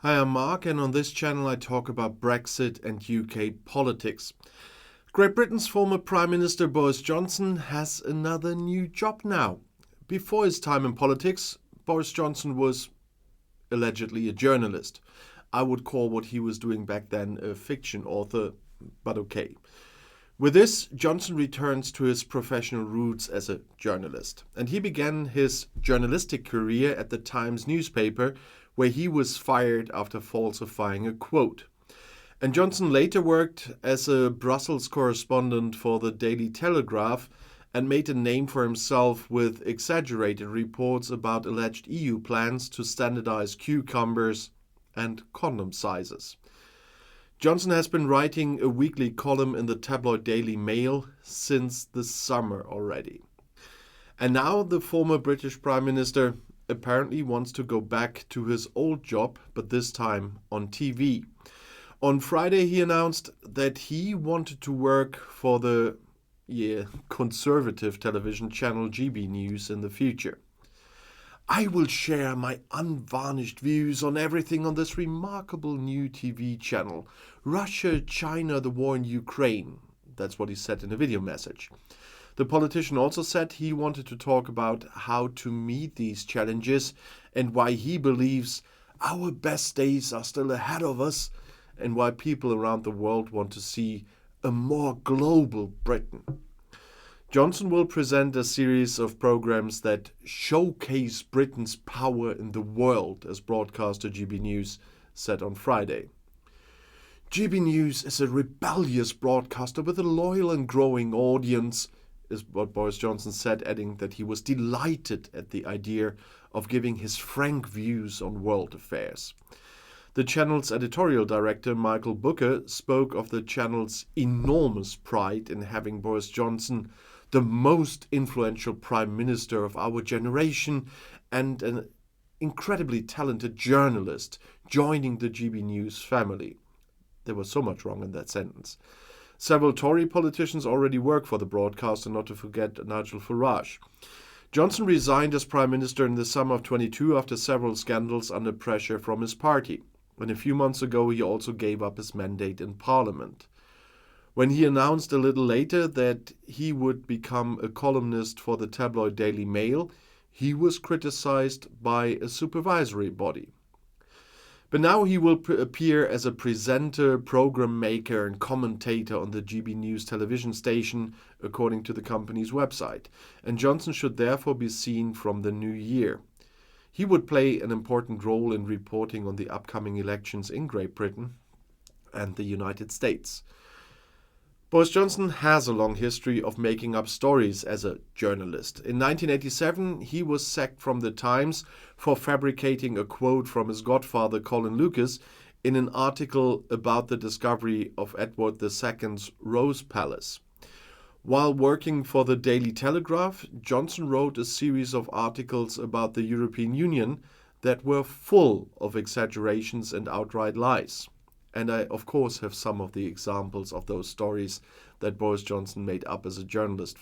Hi, I'm Marc, and on this channel I talk about Brexit and UK politics. Great Britain's former Prime Minister Boris Johnson has another new job now. Before his time in politics, Boris Johnson was allegedly a journalist. I would call what he was doing back then a fiction author, but okay. With this, Johnson returns to his professional roots as a journalist, and he began his journalistic career at the Times newspaper, where he was fired after falsifying a quote. And Johnson later worked as a Brussels correspondent for the Daily Telegraph and made a name for himself with exaggerated reports about alleged EU plans to standardize cucumbers and condom sizes. Johnson has been writing a weekly column in the tabloid Daily Mail since the summer already. And now the former British Prime Minister apparently wants to go back to his old job, but this time on TV. On Friday he announced that he wanted to work for the conservative television channel GB News in the future. I will share my unvarnished views on everything on this remarkable new TV channel. Russia, China, the war in Ukraine. That's what he said in a video message. The politician also said he wanted to talk about how to meet these challenges and why he believes our best days are still ahead of us and why people around the world want to see a more global Britain. Johnson will present a series of programs that showcase Britain's power in the world, as broadcaster GB News said on Friday. GB News is a rebellious broadcaster with a loyal and growing audience, is what Boris Johnson said, adding that he was delighted at the idea of giving his frank views on world affairs. The channel's editorial director, Michael Booker, spoke of the channel's enormous pride in having Boris Johnson, the most influential prime minister of our generation and an incredibly talented journalist, joining the GB News family. There was so much wrong in that sentence. Several Tory politicians already work for the broadcaster, not to forget Nigel Farage. Johnson resigned as Prime Minister in the summer of 22 after several scandals under pressure from his party. And a few months ago he also gave up his mandate in Parliament. When he announced a little later that he would become a columnist for the tabloid Daily Mail, he was criticized by a supervisory body. But now he will appear as a presenter, program maker and commentator on the GB News television station, according to the company's website, and Johnson should therefore be seen from the new year. He would play an important role in reporting on the upcoming elections in Great Britain and the United States. Boris Johnson has a long history of making up stories as a journalist. In 1987, he was sacked from the Times for fabricating a quote from his godfather Colin Lucas in an article about the discovery of Edward II's Rose Palace. While working for the Daily Telegraph, Johnson wrote a series of articles about the European Union that were full of exaggerations and outright lies. And I, of course, have some of the examples of those stories that Boris Johnson made up as a journalist.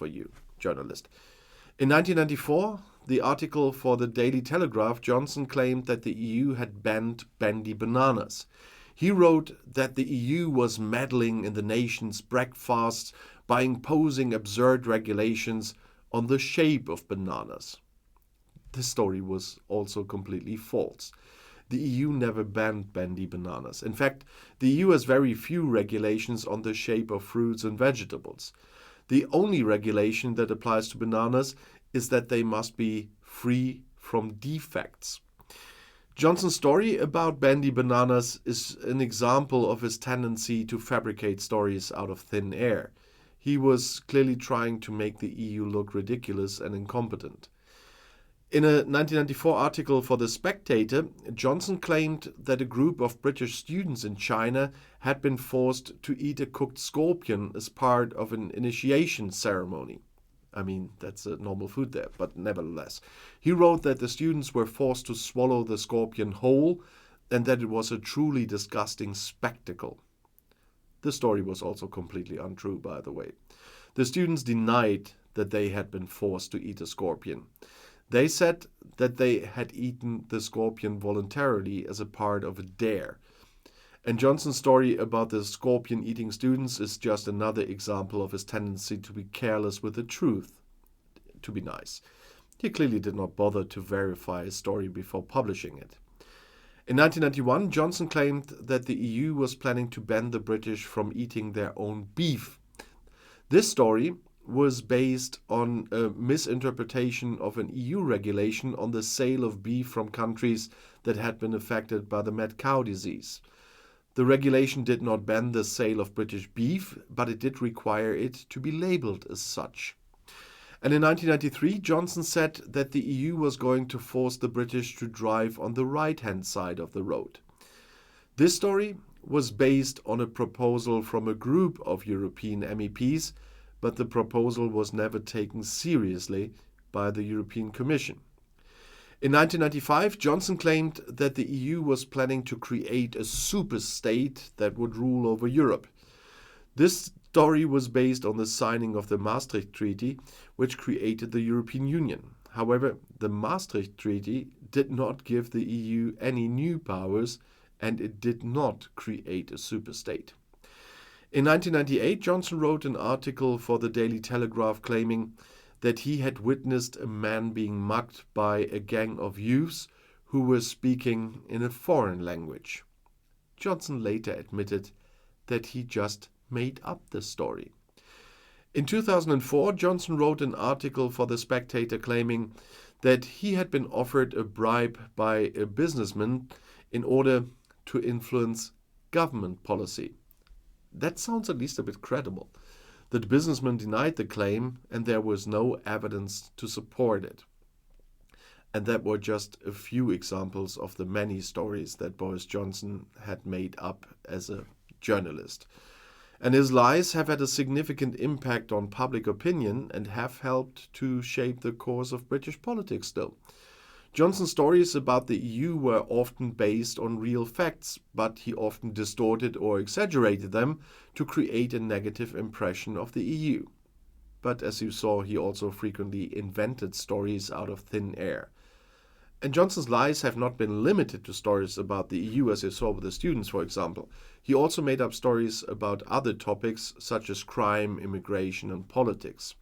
In 1994, the article for the Daily Telegraph, Johnson claimed that the EU had banned bendy bananas. He wrote that the EU was meddling in the nation's breakfasts by imposing absurd regulations on the shape of bananas. This story was also completely false. The EU never banned bendy bananas. In fact, the EU has very few regulations on the shape of fruits and vegetables. The only regulation that applies to bananas is that they must be free from defects. Johnson's story about bendy bananas is an example of his tendency to fabricate stories out of thin air. He was clearly trying to make the EU look ridiculous and incompetent. In a 1994 article for The Spectator, Johnson claimed that a group of British students in China had been forced to eat a cooked scorpion as part of an initiation ceremony. I mean, that's a normal food there, but nevertheless. He wrote that the students were forced to swallow the scorpion whole and that it was a truly disgusting spectacle. The story was also completely untrue, by the way. The students denied that they had been forced to eat a scorpion. They said that they had eaten the scorpion voluntarily as a part of a dare. And Johnson's story about the scorpion eating students is just another example of his tendency to be careless with the truth, to be nice. He clearly did not bother to verify his story before publishing it. In 1991, Johnson claimed that the EU was planning to ban the British from eating their own beef. This story was based on a misinterpretation of an EU regulation on the sale of beef from countries that had been affected by the mad cow disease. The regulation did not ban the sale of British beef, but it did require it to be labelled as such. And in 1993, Johnson said that the EU was going to force the British to drive on the right-hand side of the road. This story was based on a proposal from a group of European MEPs, but the proposal was never taken seriously by the European Commission. In 1995, Johnson claimed that the EU was planning to create a super-state that would rule over Europe. This story was based on the signing of the Maastricht Treaty, which created the European Union. However, the Maastricht Treaty did not give the EU any new powers, and it did not create a superstate. In 1998, Johnson wrote an article for the Daily Telegraph claiming that he had witnessed a man being mugged by a gang of youths who were speaking in a foreign language. Johnson later admitted that he just made up the story. In 2004, Johnson wrote an article for The Spectator claiming that he had been offered a bribe by a businessman in order to influence government policy. That sounds at least a bit credible. The businessman denied the claim, and there was no evidence to support it. And that were just a few examples of the many stories that Boris Johnson had made up as a journalist. And his lies have had a significant impact on public opinion and have helped to shape the course of British politics still. Johnson's stories about the EU were often based on real facts, but he often distorted or exaggerated them to create a negative impression of the EU. But as you saw, he also frequently invented stories out of thin air. And Johnson's lies have not been limited to stories about the EU, as you saw with the students, for example. He also made up stories about other topics such as crime, immigration, and politics.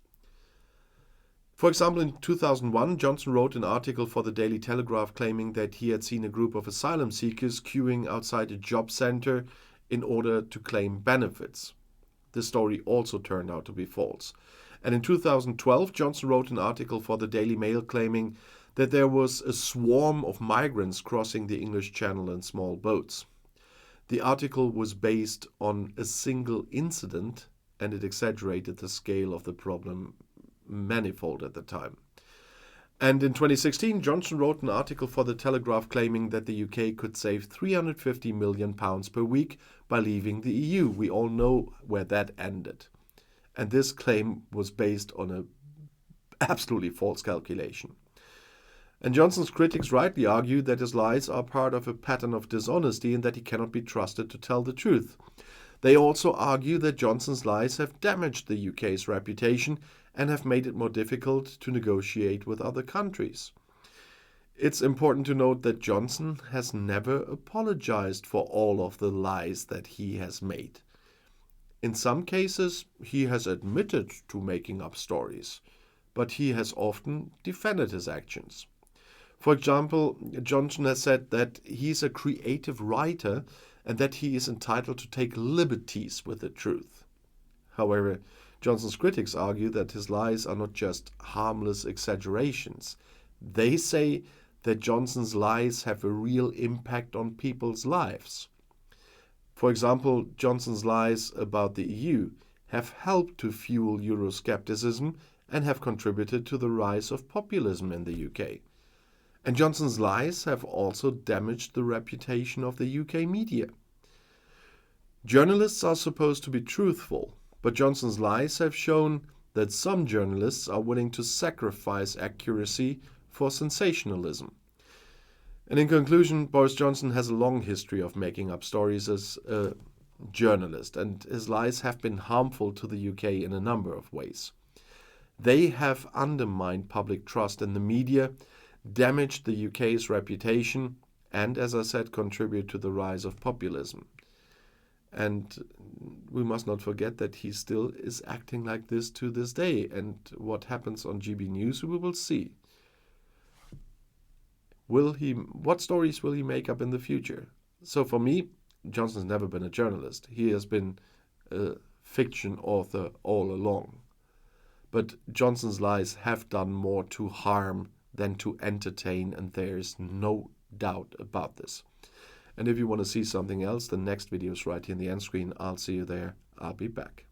For example, in 2001, Johnson wrote an article for the Daily Telegraph claiming that he had seen a group of asylum seekers queuing outside a job center in order to claim benefits. This story also turned out to be false. And in 2012, Johnson wrote an article for the Daily Mail claiming that there was a swarm of migrants crossing the English Channel in small boats. The article was based on a single incident, and it exaggerated the scale of the problem manifold at the time. And in 2016, Johnson wrote an article for the Telegraph claiming that the UK could save £350 million per week by leaving the EU. We all know where that ended. And this claim was based on an absolutely false calculation. And Johnson's critics rightly argue that his lies are part of a pattern of dishonesty and that he cannot be trusted to tell the truth. They also argue that Johnson's lies have damaged the UK's reputation and have made it more difficult to negotiate with other countries. It's important to note that Johnson has never apologized for all of the lies that he has made. In some cases, he has admitted to making up stories, but he has often defended his actions. For example, Johnson has said that he's a creative writer and that he is entitled to take liberties with the truth. However, Johnson's critics argue that his lies are not just harmless exaggerations. They say that Johnson's lies have a real impact on people's lives. For example, Johnson's lies about the EU have helped to fuel Euroscepticism and have contributed to the rise of populism in the UK. And Johnson's lies have also damaged the reputation of the UK media. Journalists are supposed to be truthful, but Johnson's lies have shown that some journalists are willing to sacrifice accuracy for sensationalism. And in conclusion, Boris Johnson has a long history of making up stories as a journalist, and his lies have been harmful to the UK in a number of ways. They have undermined public trust in the media, damaged the UK's reputation, and, as I said, contribute to the rise of populism. And we must not forget that he still is acting like this to this day. And what happens on GB News, we will see. What stories will he make up in the future? So for me, Johnson's never been a journalist. He has been a fiction author all along. But Johnson's lies have done more to harm than to entertain, and there is no doubt about this. And if you want to see something else, the next video is right here in the end screen. I'll see you there. I'll be back.